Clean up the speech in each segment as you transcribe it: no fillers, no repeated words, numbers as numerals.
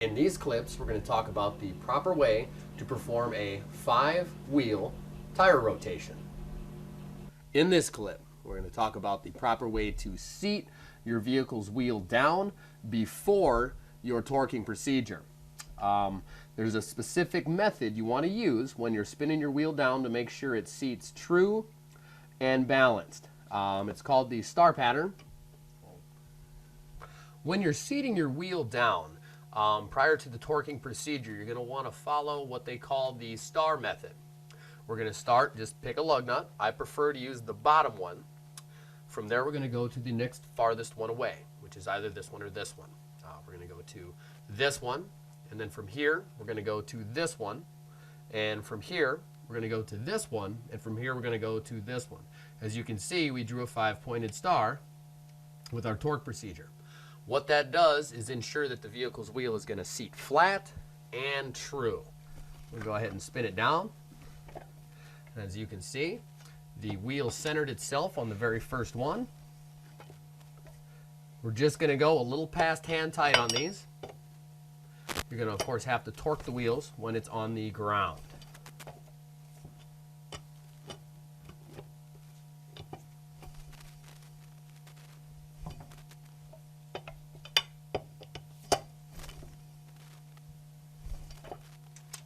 In these clips, we're going to talk about the proper way to perform a 5-wheel tire rotation. In this clip, we're going to talk about the proper way to seat your vehicle's wheel down before your torquing procedure. There's a specific method you want to use when you're spinning your wheel down to make sure it seats true and balanced. It's called the star pattern. When you're seating your wheel down, prior to the torquing procedure, you're going to want to follow what they call the star method. We're going to start, just pick a lug nut. I prefer to use the bottom one. From there, we're going to go to the next farthest one away, which is either this one or this one. We're going to go to this one, and then from here, we're going to go to this one, and from here, we're going to go to this one, and from here, we're going to go to this one. As you can see, we drew a 5-pointed star with our torque procedure. What that does is ensure that the vehicle's wheel is going to seat flat and true. We'll go ahead and spin it down. As you can see, the wheel centered itself on the very first one. We're just going to go a little past hand tight on these. You're going to, of course, have to torque the wheels when it's on the ground.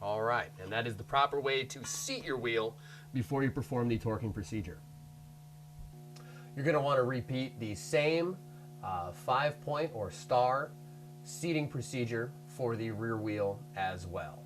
All right, and that is the proper way to seat your wheel before you perform the torquing procedure. You're going to want to repeat the same 5-point or star seating procedure for the rear wheel as well.